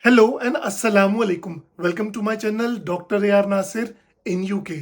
Hello and अस्सलाम वालेकुम। Welcome to my channel doctor AR Nasir in UK.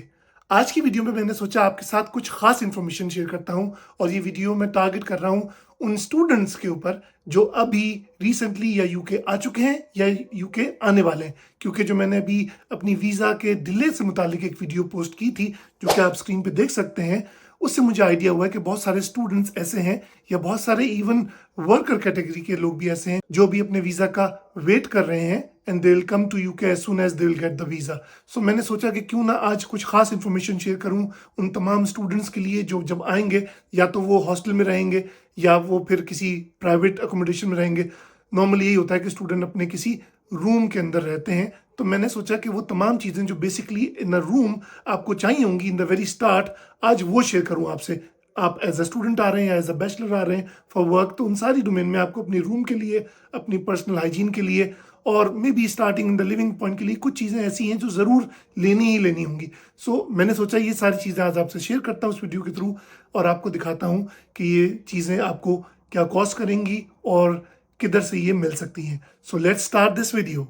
आज की वीडियो में मैंने सोचा आपके साथ कुछ खास इन्फॉर्मेशन शेयर करता हूं और ये वीडियो मैं टारगेट कर रहा हूं उन स्टूडेंट्स के ऊपर जो अभी रिसेंटली या यूके आ चुके हैं या यूके आने वाले हैं। क्योंकि जो मैंने अभी अपनी वीज़ा के डिले से मुतालिक एक वीडियो पोस्ट की थी जो कि आप स्क्रीन पे देख सकते हैं, उससे मुझे आइडिया हुआ है कि बहुत सारे स्टूडेंट्स ऐसे हैं या बहुत सारे इवन वर्कर कैटेगरी के लोग भी ऐसे हैं जो भी अपने वीज़ा का वेट कर रहे हैं and they will come to UK as soon as they will get the visa. So मैंने सोचा कि क्यों ना आज कुछ खास इन्फॉर्मेशन शेयर करूं उन तमाम स्टूडेंट्स के लिए जो जब आएंगे या तो वो हॉस्टल में रहेंगे या वो फिर किसी प्राइवेट अकोमोडेशन में रहेंगे। नॉर्मली यही होता है कि स्टूडेंट अपने किसी रूम के अंदर रहते हैं, तो मैंने सोचा कि वो तमाम चीज़ें जो बेसिकली इन अ रूम आपको चाहिए होंगी इन द वेरी स्टार्ट, आज वो शेयर करूं आपसे। आप एज अ स्टूडेंट आ रहे हैं या एज अ बैचलर आ रहे हैं फॉर वर्क, तो उन सारी डोमेन में आपको अपनी रूम के लिए, अपनी पर्सनल हाइजीन के लिए और may be starting in the living point के लिए कुछ चीज़ें ऐसी हैं जो ज़रूर लेनी ही लेनी होंगी। सो मैंने सोचा ये सारी चीज़ें आज आपसे शेयर करता हूँ इस वीडियो के थ्रू और आपको दिखाता हूँ कि ये चीज़ें आपको क्या कॉस्ट करेंगी और किधर से ये मिल सकती हैं। So let's start this video.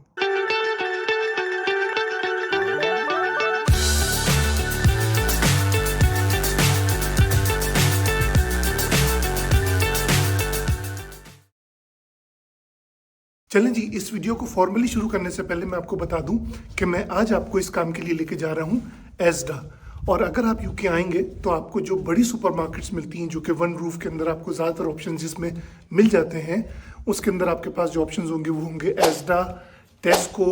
चलें जी, इस वीडियो को फॉर्मली शुरू करने से पहले मैं आपको बता दूं कि मैं आज आपको इस काम के लिए लेके जा रहा हूं एस्डा। और अगर आप यूके आएंगे तो आपको जो बड़ी सुपरमार्केट्स मिलती हैं जो कि वन रूफ के अंदर आपको ज़्यादातर ऑप्शन जिसमें मिल जाते हैं, उसके अंदर आपके पास जो ऑप्शन होंगे वो होंगे एस्डा, टेस्को,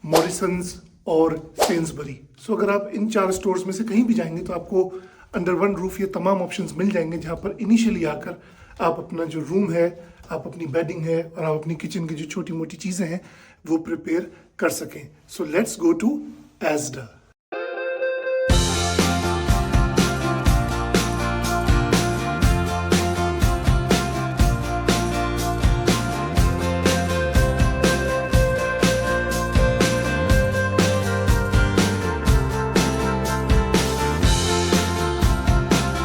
मॉरिसन्स और सेन्सबरी। सो अगर आप इन चार स्टोर्स में से कहीं भी जाएंगे तो आपको अंडर वन रूफ ये तमाम ऑप्शंस मिल जाएंगे जहाँ पर इनिशियली आकर आप अपना जो रूम है, आप अपनी बेडिंग है और आप अपनी किचन की जो छोटी मोटी चीज़ें हैं वो प्रिपेयर कर सकें। So let's go to Asda.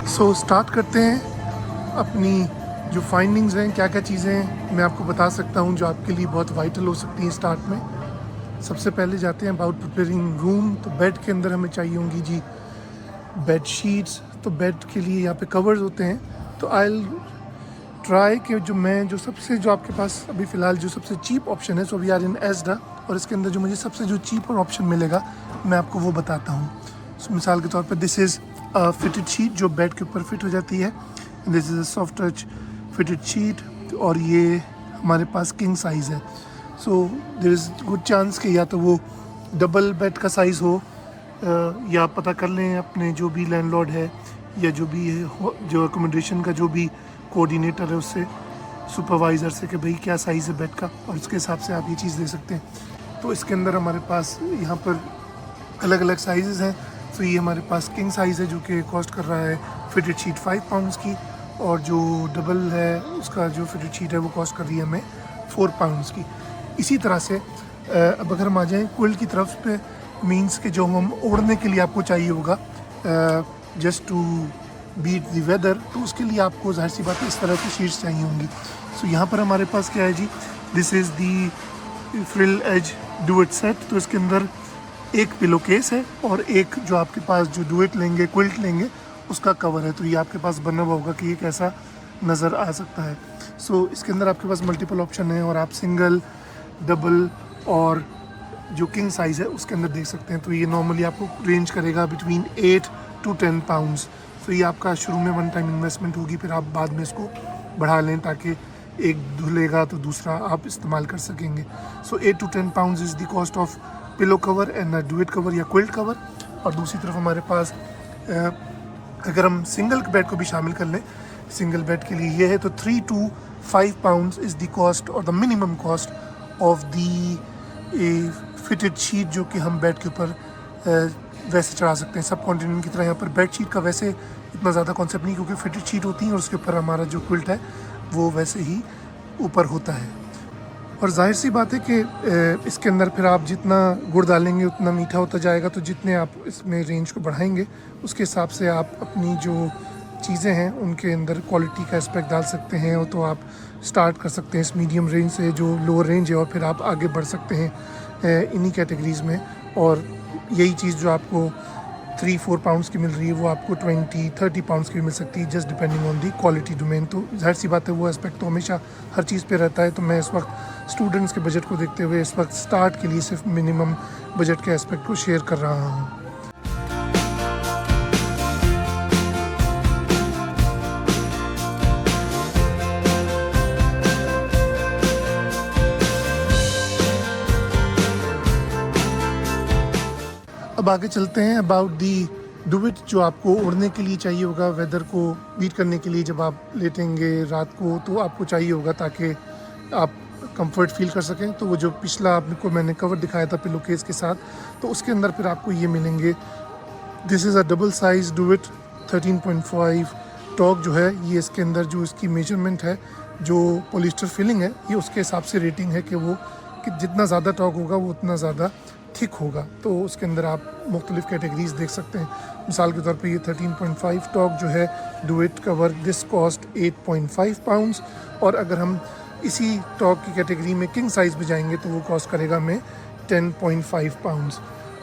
So start करते हैं अपनी जो फाइंडिंग्स हैं, क्या क्या चीज़ें मैं आपको बता सकता हूँ जो आपके लिए बहुत वाइटल हो सकती हैं स्टार्ट में। सबसे पहले जाते हैं अबाउट प्रिपेयरिंग रूम। तो बेड के अंदर हमें चाहिए होंगी जी बेड शीट्स। तो बेड के लिए यहाँ पे कवर्स होते हैं, तो आई विल ट्राई कि जो आपके पास अभी फ़िलहाल जो सबसे चीप ऑप्शन है, so we are in Asda, और इसके अंदर जो मुझे सबसे जो चीपर ऑप्शन मिलेगा मैं आपको वो बताता हूँ। सो मिसाल के तौर पर दिस इज़ फिटेड शीट जो बेड के ऊपर फिट हो जाती है। This is a soft touch fitted sheet और ये हमारे पास किंग साइज़ है। So there is good chance कि या तो वो डबल बेड का साइज़ हो, या पता कर लें अपने जो भी लैंडलॉर्ड है या जो भी है जो अकोमोडेशन का जो भी कोऑर्डिनेटर है उससे, सुपरवाइज़र से, कि भाई क्या साइज़ है बेड का, और उसके हिसाब से आप ये चीज़ दे सकते हैं। तो इसके अंदर हमारे पास यहाँ पर अलग अलग साइज़ हैं। तो ये हमारे पास किंग साइज़ है जो कि कॉस्ट कर रहा है फिटेड शीट 5 पाउंड्स की, और जो डबल है उसका जो फिटेड शीट है वो कॉस्ट कर रही है हमें 4 पाउंड्स की। इसी तरह से अब अगर हम आ जाएँ क्विल्ट की तरफ पे, मीन्स कि जो हम ओढ़ने के लिए आपको चाहिए होगा just to beat the weather, तो उसके लिए आपको जाहिर सी बात है इस तरह की शीट्स चाहिए होंगी। सो यहाँ पर हमारे पास क्या है जी, this is the frill edge duvet set. तो इसके अंदर एक पिलो केस है और एक जो आपके पास जो डुएट लेंगे, क्विल्ट लेंगे, उसका कवर है। तो ये आपके पास बना हुआ होगा कि ये कैसा नज़र आ सकता है। सो इसके अंदर आपके पास मल्टीपल ऑप्शन है और आप सिंगल, डबल और जो किंग साइज़ है उसके अंदर देख सकते हैं। तो ये नॉर्मली आपको रेंज करेगा बिटवीन 8 to 10 पाउंड्स। तो ये आपका शुरू में वन टाइम इन्वेस्टमेंट होगी, फिर आप बाद में इसको बढ़ा लें ताकि एक धुलेगा तो दूसरा आप इस्तेमाल कर सकेंगे। सो 8 to 10 pounds is the cost of pillow cover and duet cover या क्विल्ट कवर। और दूसरी तरफ हमारे पास अगर हम सिंगल बेड को भी शामिल कर लें, सिंगल बेड के लिए ये है, तो 3 to 5 pounds is the cost और the minimum cost of the fitted sheet जो कि हम बेड के ऊपर वैसे चढ़ा सकते हैं। सब कॉन्टिनेंट की तरह यहाँ पर बेड शीट का वैसे इतना ज़्यादा कॉन्सेप्ट नहीं, क्योंकि फिटेड शीट होती है और उसके ऊपर हमारा जो क्विल्ट है वो वैसे ही ऊपर होता है। और जाहिर सी बात है कि इसके अंदर फिर आप जितना गुड़ डालेंगे उतना मीठा होता जाएगा, तो जितने आप इसमें रेंज को बढ़ाएंगे उसके हिसाब से आप अपनी जो चीज़ें हैं उनके अंदर क्वालिटी का एस्पेक्ट डाल सकते हैं। तो आप स्टार्ट कर सकते हैं इस मीडियम रेंज से जो लोअर रेंज है, और फिर आप आगे बढ़ सकते हैं इन्हीं कैटेगरीज़ में। और यही चीज़ जो आपको 3-4 पाउंड्स की मिल रही है वो आपको 20-30 पाउंड्स की भी मिल सकती है, just depending on the quality domain. तो जाहिर सी बात है वो एस्पेक्ट तो हमेशा हर चीज़ पे रहता है। तो मैं इस वक्त स्टूडेंट्स के बजट को देखते हुए इस वक्त स्टार्ट के लिए सिर्फ मिनिमम बजट के एस्पेक्ट को शेयर कर रहा हूँ। अब आगे चलते हैं अबाउट दी डुविट जो आपको उड़ने के लिए चाहिए होगा, वेदर को बीट करने के लिए। जब आप लेटेंगे रात को तो आपको चाहिए होगा ताकि आप कंफर्ट फील कर सकें। तो वो जो पिछला आपको मैंने कवर दिखाया था पिलो केस के साथ, तो उसके अंदर फिर आपको ये मिलेंगे। This is a double size duvet 13.5 tog जो है ये इसके अंदर जो इसकी मेजरमेंट है, जो पॉलिस्टर फिलिंग है, ये उसके हिसाब से रेटिंग है कि वो कि जितना ज़्यादा टॉक होगा वो उतना ज़्यादा थिक होगा। तो उसके अंदर आप मुख्तलिफ़ कैटेगरीज़ देख सकते हैं। मिसाल के तौर पे ये 13.5 टॉक जो है डुविट कवर, दिस कॉस्ट 8.5 पाउंड्स। और अगर हम इसी टॉक की कैटेगरी में किंग साइज़ में जाएंगे तो वो कॉस्ट करेगा हमें 10.5 पाउंड्स।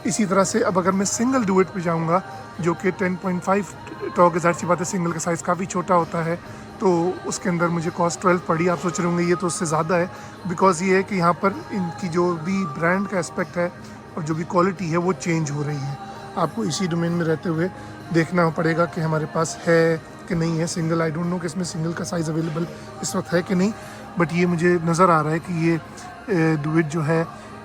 इसी तरह से अब अगर मैं सिंगल डुविट पे जाऊंगा जो कि 10.5 टॉक, ज़ाहिर सी बात है सिंगल का साइज़ काफ़ी छोटा होता है, तो उसके अंदर मुझे कॉस्ट 12 पड़ी। आप सोच रहे होंगे ये तो उससे ज़्यादा है, बिकॉज़ ये है कि यहाँ पर इनकी जो भी ब्रांड का एस्पेक्ट है और जो भी क्वालिटी है वो चेंज हो रही है। आपको इसी डोमेन में रहते हुए देखना पड़ेगा कि हमारे पास है कि नहीं है सिंगल। आई डोंट नो कि इसमें सिंगल का साइज़ अवेलेबल इस वक्त है कि नहीं, बट ये मुझे नज़र आ रहा है कि ये डुविट जो है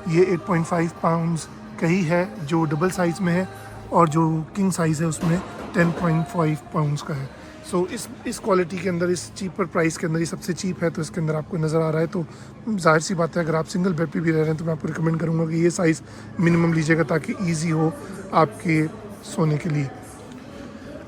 ये 8.5 पाउंड्स का ही है जो डबल साइज़ में है, और जो किंग साइज़ है उसमें 10.5 पाउंड्स का है। सो इस क्वालिटी के अंदर, इस चीपर प्राइस के अंदर ये सबसे चीप है, तो इसके अंदर आपको नज़र आ रहा है। तो जाहिर सी बात है अगर आप सिंगल बेड पे भी रह रहे हैं तो मैं आपको रिकमेंड करूँगा कि ये साइज़ मिनिमम लीजिएगा ताकि ईजी हो आपके सोने के लिए।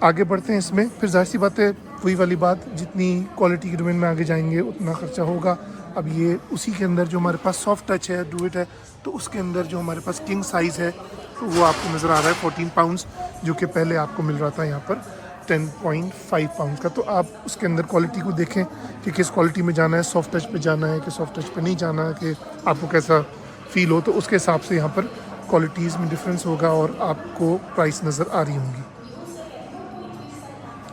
आगे बढ़ते हैं इसमें, फिर जाहिर सी बात है वही वाली बात, जितनी क्वालिटी के डोमेन में आगे जाएंगे उतना ख़र्चा होगा। अब ये उसी के अंदर जो हमारे पास सॉफ्ट टच है डुविट है, तो उसके अंदर जो हमारे पास किंग साइज़ है तो वो आपको नज़र आ रहा है 14 पाउंड्स, जो कि पहले आपको मिल रहा था यहाँ पर 10.5 पाउंड्स का। तो आप उसके अंदर क्वालिटी को देखें कि किस क्वालिटी में जाना है, सॉफ्ट टच पे जाना है कि सॉफ्ट टच पे नहीं जाना है, कि आपको कैसा फील हो। तो उसके हिसाब से यहाँ पर क्वालिटीज़ में डिफरेंस होगा और आपको प्राइस नज़र आ रही होंगी।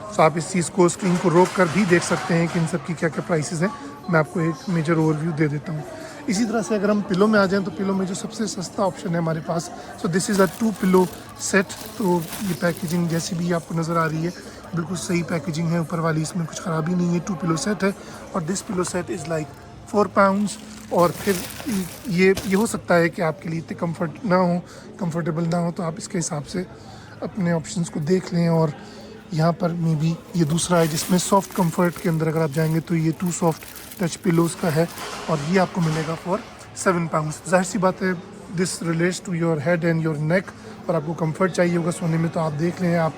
तो आप इस चीज़ को, स्क्रीन को रोक कर भी देख सकते हैं कि इन सब की क्या क्या प्राइसेस हैं। मैं आपको एक मेजर ओवरव्यू दे देता हूँ। इसी तरह से अगर हम पिलो में आ जाएं तो पिलो में जो सबसे सस्ता ऑप्शन है हमारे पास, so this is a 2 pillow set. तो ये पैकेजिंग जैसी भी आपको नज़र आ रही है बिल्कुल सही पैकेजिंग है ऊपर वाली, इसमें कुछ ख़राबी नहीं है। 2 पिलो सेट है और this pillow set is like 4 pounds. और फिर ये हो सकता है कि आपके लिए इतने कंफर्टेबल ना हो, तो आप इसके हिसाब से अपने ऑप्शंस को देख लें। और यहाँ पर मे बी ये दूसरा है जिसमें सॉफ्ट कंफर्ट के अंदर अगर आप जाएंगे तो ये 2 सॉफ्ट टच पिलोज़ का है और ये आपको मिलेगा फॉर 7 पाउंड्स। जाहिर सी बात है this relates to your head and your neck, और आपको कंफर्ट चाहिए होगा सोने में, तो आप देख लें आप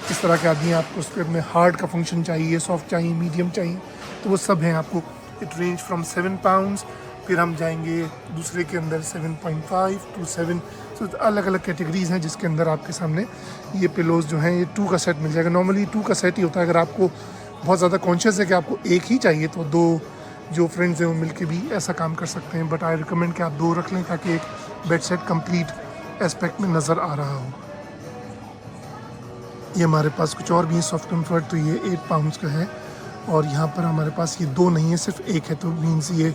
किस तरह के आदमी हैं, आपको उसके में हार्ड का फंक्शन चाहिए, सॉफ्ट चाहिए, मीडियम चाहिए, तो वो सब हैं आपको। It range from 7 pounds. फिर हम जाएंगे दूसरे के अंदर 7.5 to 7। तो अलग अलग कैटेगरीज़ हैं जिसके अंदर आपके सामने ये पिलोज़ जो हैं ये 2 का सेट मिल जाएगा। नॉर्मली 2 का सेट ही होता है। अगर आपको बहुत ज़्यादा कॉन्शियस है कि आपको एक ही चाहिए तो 2 जो फ्रेंड्स हैं वो मिलके भी ऐसा काम कर सकते हैं, बट आई रिकमेंड कि आप 2 रख लें ताकि एक बेड सेट कंप्लीट एस्पेक्ट में नज़र आ रहा हो। ये हमारे पास कुछ और भी है सॉफ्ट कंफर्ट, तो ये 8 पाउंड्स का है। और यहाँ पर हमारे पास ये 2 नहीं है, सिर्फ एक है, तो मीन्स ये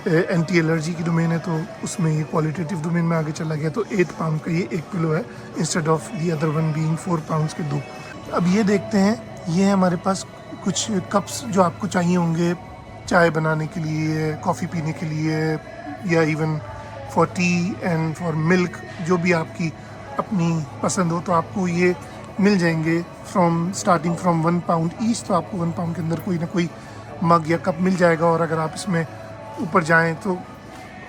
एंटी एलर्जी की डोमेन है, तो उसमें ये क्वालिटेटिव डोमेन में आगे चला गया। तो 8 पाउंड का ये एक पिलो है instead of the other one being 4 pounds के 2। अब ये देखते हैं, ये है हमारे पास कुछ कप्स जो आपको चाहिए होंगे चाय बनाने के लिए, कॉफ़ी पीने के लिए, या even for T and for milk, जो भी आपकी अपनी पसंद हो, तो आपको ये मिल जाएंगे स्टार्टिंग फ्रॉम 1 पाउंड ईच। तो आपको 1 पाउंड के अंदर कोई ना कोई मग या कप मिल जाएगा। और अगर आप इसमें ऊपर जाएं तो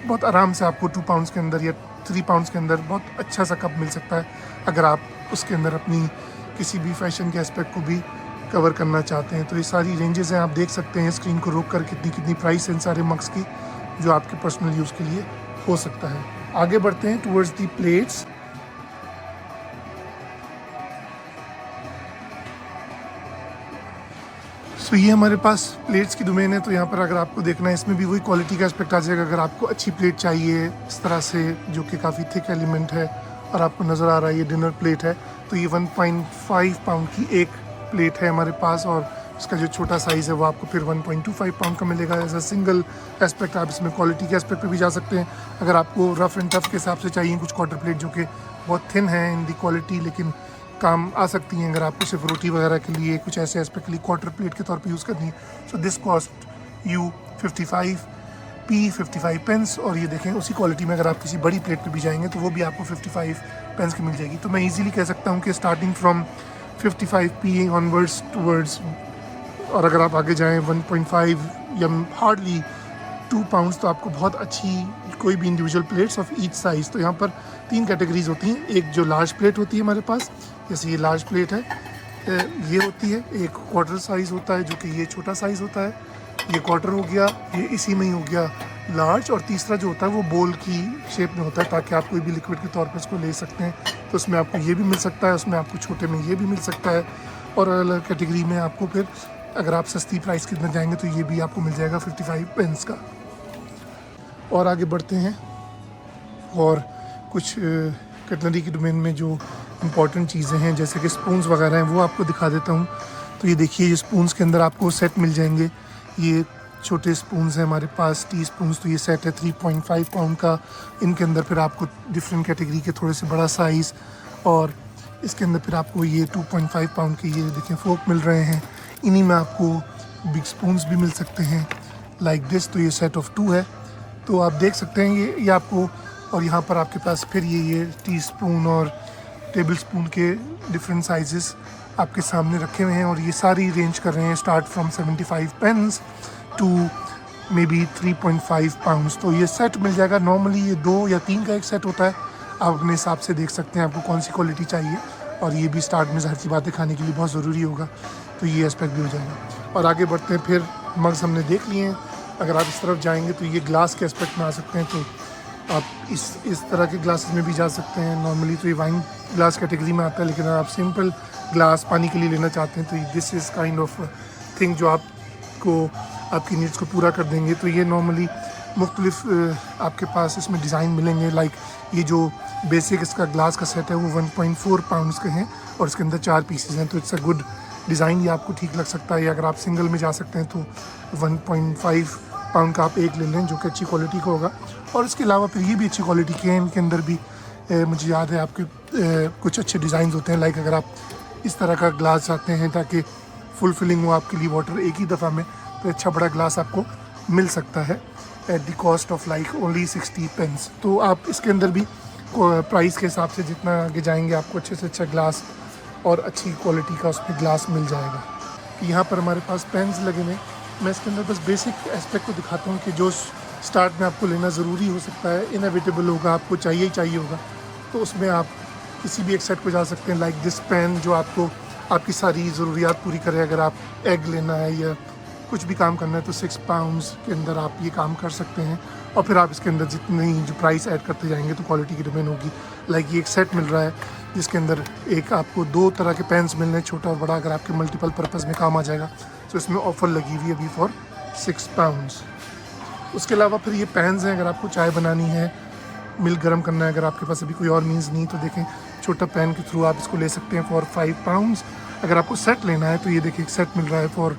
बहुत आराम से आपको 2 पाउंड्स के अंदर या 3 पाउंड्स के अंदर बहुत अच्छा सा कप मिल सकता है, अगर आप उसके अंदर अपनी किसी भी फैशन के एस्पेक्ट को भी कवर करना चाहते हैं। तो ये सारी रेंजेस हैं, आप देख सकते हैं स्क्रीन को रोक कर कितनी प्राइस है इन सारे मग्स की, जो आपके पर्सनल यूज़ के लिए हो सकता है। आगे बढ़ते हैं टूवर्ड्स दी प्लेट्स। सो ये हमारे पास प्लेट्स की डोमेन है। तो यहाँ पर अगर आपको देखना है, इसमें भी वही क्वालिटी का एस्पेक्ट आ जाएगा। अगर आपको अच्छी प्लेट चाहिए इस तरह से, जो कि काफ़ी थिक एलिमेंट है और आपको नज़र आ रहा है ये डिनर प्लेट है, तो ये 1.5 पाउंड की एक प्लेट है हमारे पास। और इसका जो छोटा साइज़ है वो आपको फिर 1.25 पाउंड का मिलेगा एज अ सिंगल एस्पेक्ट। आप इसमें क्वालिटी के एस्पेक्ट पे भी जा सकते हैं। अगर आपको रफ़ एंड टफ़ के हिसाब से चाहिए कुछ क्वार्टर प्लेट जो कि बहुत थिन है इन दी क्वालिटी, लेकिन काम आ सकती हैं, अगर आपको सिर्फ रोटी वगैरह के लिए कुछ ऐसे एस्पेक्ट के लिए क्वार्टर प्लेट के तौर पे यूज़ करनी है, so this cost you 55 pence. और ये देखें उसी क्वालिटी में अगर आप किसी बड़ी प्लेट पे भी जाएंगे तो वो भी आपको 55 पेंस की मिल जाएगी। तो मैं इजीली कह सकता हूँ कि starting from 55p onwards towards, और अगर आप आगे जाएँ 1.5 या हार्डली 2 पाउंड्स, तो आपको बहुत अच्छी कोई भी individual plates of each size. तो यहाँ पर 3 कैटेगरीज होती हैं। एक जो लार्ज प्लेट होती है हमारे पास, जैसे ये लार्ज प्लेट है, ये होती है। एक क्वार्टर साइज़ होता है जो कि ये छोटा साइज़ होता है, ये क्वार्टर हो गया, ये इसी में ही हो गया लार्ज। और तीसरा जो होता है वो बोल की शेप में होता है, ताकि आप कोई भी लिक्विड के तौर पर इसको ले सकते हैं। तो उसमें आपको ये भी मिल सकता है, उसमें आपको छोटे में ये भी मिल सकता है। और अलग अलग कैटेगरी में आपको फिर अगर आप सस्ती प्राइस के अंदर जाएंगे तो ये भी आपको मिल जाएगा 55 पेंस का। और आगे बढ़ते हैं और कुछ कटलरी की डोमेन में जो इम्पॉर्टेंट चीज़ें हैं, जैसे कि स्पून्स वगैरह हैं, वो आपको दिखा देता हूँ। तो ये देखिए, ये स्पून्स के अंदर आपको सेट मिल जाएंगे। ये छोटे स्पून्स हैं हमारे पास, टी स्पून्स, तो ये सेट है 3.5 पाउंड का। इनके अंदर फिर आपको डिफरेंट कैटेगरी के थोड़े से बड़ा साइज़, और इसके अंदर फिर आपको ये 2.5 पाउंड के ये देखें फोक मिल रहे हैं। इन्हीं में आपको बिग स्पून्स भी मिल सकते हैं लाइक दिस। तो ये सेट ऑफ 2 है, तो आप देख सकते हैं ये आपको। और यहाँ पर आपके पास फिर ये टी स्पून और टेबल स्पून के डिफरेंट साइजेस आपके सामने रखे हुए हैं। और ये सारी रेंज कर रहे हैं start from 75 pence to maybe 3.5 pounds. तो ये सेट मिल जाएगा। नॉर्मली ये 2 या 3 का एक सेट होता है। आप अपने हिसाब से देख सकते हैं आपको कौन सी क्वालिटी चाहिए। और ये भी स्टार्ट में ज़ाहिर सी बातें खाने के लिए बहुत ज़रूरी होगा, तो ये एस्पेक्ट भी हो जाएगा। और आगे बढ़ते हैं, फिर मग्स हमने देख लिए हैं। अगर आप इस तरफ जाएंगे तो ये ग्लास के एस्पेक्ट में आ सकते हैं। तो आप इस तरह के ग्लासेस में भी जा सकते हैं। नॉर्मली तो ये वाइन ग्लास कैटेगरी में आता है, लेकिन अगर आप सिंपल ग्लास पानी के लिए लेना चाहते हैं तो this is kind of thing जो आपको आपकी नीड्स को पूरा कर देंगे। तो ये नॉर्मली मुख्तलिफ आपके पास इसमें डिज़ाइन मिलेंगे। लाइक ये जो बेसिक इसका ग्लास का सेट है वो 1.4 पाउंड्स के हैं और इसके अंदर 4 पीसेज हैं। तो इट्स अ गुड डिज़ाइन, ये आपको ठीक लग सकता है। या अगर आप सिंगल में जा सकते हैं तो 1.5 पाउंड का आप एक ले लें जो कि अच्छी क्वालिटी का होगा। और इसके अलावा फिर ये भी अच्छी क्वालिटी के हैं। इनके अंदर भी मुझे याद है आपके कुछ अच्छे डिज़ाइन होते हैं। लाइक अगर आप इस तरह का ग्लास चाहते हैं ताकि फुल फिलिंग हो आपके लिए वाटर एक ही दफ़ा में, तो अच्छा बड़ा ग्लास आपको मिल सकता है at the cost of like only 60 pence. तो आप इसके अंदर भी प्राइस के हिसाब से जितना आगे जाएंगे आपको अच्छे से अच्छा ग्लास और अच्छी क्वालिटी का उसमें ग्लास मिल जाएगा। यहाँ पर हमारे पास पेन्स लगे हुए। मैं इसके अंदर बस बेसिक एस्पेक्ट को दिखाता हूँ कि जो स्टार्ट में आपको लेना ज़रूरी हो सकता है, इनएविटेबल होगा, आपको चाहिए ही चाहिए होगा, तो उसमें आप किसी भी एक सेट को जा सकते हैं। लाइक दिस पेन जो आपको आपकी सारी ज़रूरियात पूरी करे। अगर आप एग लेना है या कुछ भी काम करना है तो 6 पाउंड्स के अंदर आप ये काम कर सकते हैं। और फिर आप इसके अंदर जितनी जो प्राइस ऐड करते जाएंगे तो क्वालिटी की डिमांड होगी। लाइक ये एक सेट मिल रहा है जिसके अंदर एक आपको 2 तरह के पेन्स मिल रहे हैं, छोटा और बड़ा, अगर आपके मल्टीपल पर्पज़ में काम आ जाएगा। तो इसमें ऑफ़र लगी हुई है अभी फॉर 6 पाउंड्स। उसके अलावा फिर ये पैन्स हैं, अगर आपको चाय बनानी है, मिल्क गर्म करना है, अगर आपके पास अभी कोई और मीन्स नहीं, तो देखें छोटा पैन के थ्रू आप इसको ले सकते हैं फॉर 5 पाउंड्स। अगर आपको सेट लेना है तो ये देखिए एक सेट मिल रहा है फॉर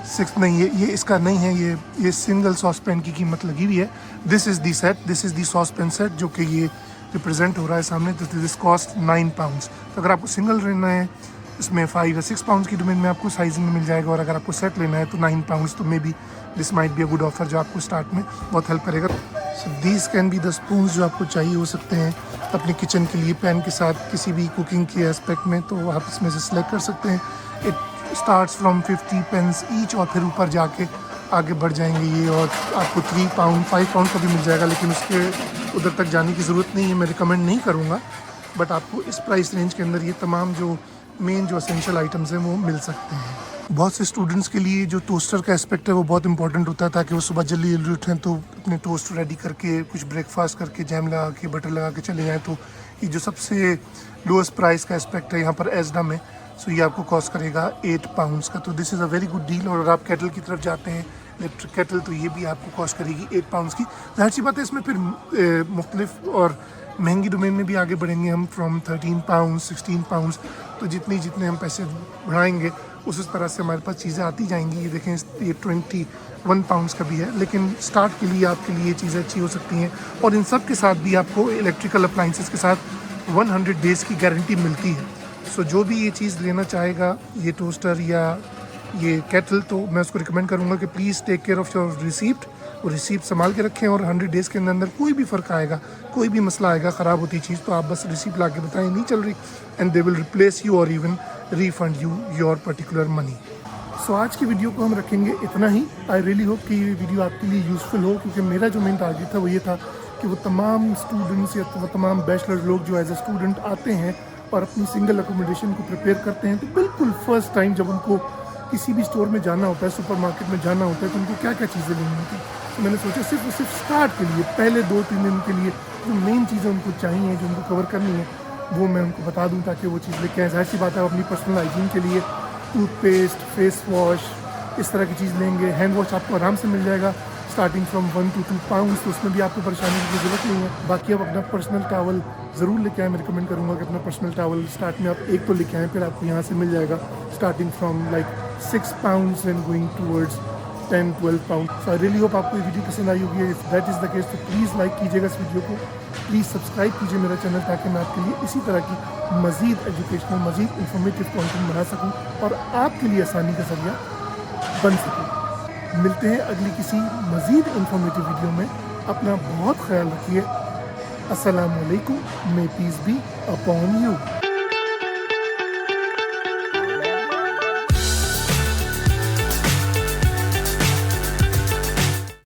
6 नहीं, ये इसका नहीं है, ये सिंगल सॉस पैन की कीमत लगी हुई है। This is the set, this is the sauce pan set जो कि ये रिप्रेजेंट हो रहा है सामने। This cost 9 pounds. तो अगर आपको सिंगल लेना है इसमें 5 या 6 पाउंड्स की डोमेन में आपको साइजिंग में मिल जाएगा। और अगर आपको सेट लेना है तो 9 पाउंड्स। तो may be this might be a good offer जो आपको स्टार्ट में बहुत हेल्प करेगा। So these can be the spoons जो आपको चाहिए हो सकते हैं अपने किचन के लिए पैन के साथ किसी भी कुकिंग के एस्पेक्ट में, तो आप इसमें से सिलेक्ट कर सकते हैं। It starts from 50 pence each और फिर ऊपर जाके आगे बढ़ जाएंगे ये, और आपको 3 पाउंड 5 पाउंड का भी मिल जाएगा। लेकिन उसके उधर तक जाने की ज़रूरत नहीं है, मैं रिकमेंड नहीं करूँगा। बट आपको इस प्राइस रेंज के अंदर ये तमाम जो मेन जो एसेंशियल आइटम्स हैं वो मिल सकते हैं। बहुत से स्टूडेंट्स के लिए जो टोस्टर का एस्पेक्ट है वो बहुत इंपॉर्टेंट होता है, ताकि वो सुबह जल्दी जल्दी उठें तो अपने टोस्ट रेडी करके कुछ ब्रेकफास्ट करके जैम लगा के बटर लगा के चले जाएँ। तो ये जो सबसे लोएस्ट प्राइस का एस्पेक्ट है यहाँ पर एजडा में, सो ये आपको कॉस्ट करेगा 8 पाउंड्स का। तो this is a very good deal. और अगर आप केटल की तरफ जाते हैं, इलेक्ट्रिक केटल, तो ये भी आपको कॉस्ट करेगी 8 पाउंड्स की। जाहिर सी बात है इसमें फिर मुख्तलिफ और महंगी डोमेन में भी आगे बढ़ेंगे हम, फ्रॉम 13 पाउंड्स 16 पाउंड्स। तो जितने हम पैसे बढ़ाएंगे उस तरह से हमारे पास चीज़ें आती जाएंगी। ये देखें, ये 21 पाउंड्स का भी है, लेकिन स्टार्ट के लिए आपके लिए ये चीज़ें अच्छी हो सकती हैं। और इन सब के साथ भी आपको इलेक्ट्रिकल अप्लाइंसेस के साथ 100 डेज़ की गारंटी मिलती है। सो जो भी ये चीज़ लेना चाहेगा, ये टोस्टर या ये केटल, तो मैं उसको रिकमेंड करूँगा कि please take care of your receipt. वो रिसीप्ट संभाल के रखें, और 100 डेज़ के अंदर कोई भी फ़र्क आएगा, कोई भी मसला आएगा, ख़राब होती चीज़, तो आप बस रिसीप्ट ला के बताएं नहीं चल रही, and they will replace you और even refund you your particular money. So आज की वीडियो को हम रखेंगे इतना ही। आई रियली होप कि ये वीडियो आपके लिए यूज़फुल हो, क्योंकि मेरा जो मेन टारगेट था वो ये था कि वो तमाम स्टूडेंट्स या वो तमाम बैचलर लोग जो एज ए स्टूडेंट आते हैं और अपनी सिंगल अकोमोडेशन को प्रिपेयर करते हैं, तो बिल्कुल फर्स्ट टाइम जब उनको किसी भी स्टोर में जाना होता है, सुपरमार्केट में जाना होता है, तो उनको क्या क्या चीज़ें लेनी होती है। तो मैंने सोचा सिर्फ और सिर्फ स्टार्ट के लिए, पहले 2-3 दिन के लिए जो मेन चीज़ें उनको चाहिए, जो उनको कवर करनी है, वो मैं उनको बता दूं, ताकि वो चीज़ लेके आए। जाहिर सी बात है, आप अपनी पर्सनल हाइजीन के लिए टूथपेस्ट, फेस वॉश, इस तरह की चीज़ लेंगे। हैंड वॉश आपको आराम से मिल जाएगा स्टार्टिंग फ्रॉम 1 to 2 पाउंड्स, तो उसमें भी आपको परेशानी की ज़रूरत नहीं है। बाकी आप अपना पर्सनल टावल ज़रूर लेके आएँ। मैं रिकमेंड करूँगा कि अपना पर्सनल टावल स्टार्ट में आप एक तो लेके आएँ, फिर आपको यहाँ से मिल जाएगा starting from like 6 pounds and going towards 10-12 pound. So I really hope आपको ये वीडियो पसंद आई होगी। If that is the case, तो प्लीज़ लाइक कीजिएगा इस वीडियो को, प्लीज़ सब्सक्राइब कीजिए मेरा चैनल, ताकि मैं आपके लिए इसी तरह की मज़ीद एजुकेशनल, मज़ीद इंफॉर्मेटिव कंटेंट बना सकूं और आपके लिए आसानी का जरिया बन सकूं। मिलते हैं अगली किसी मज़ीद इंफॉर्मेटिव वीडियो में। अपना बहुत ख्याल रखिए। अस्सलाम वालेकुम। May peace be upon you.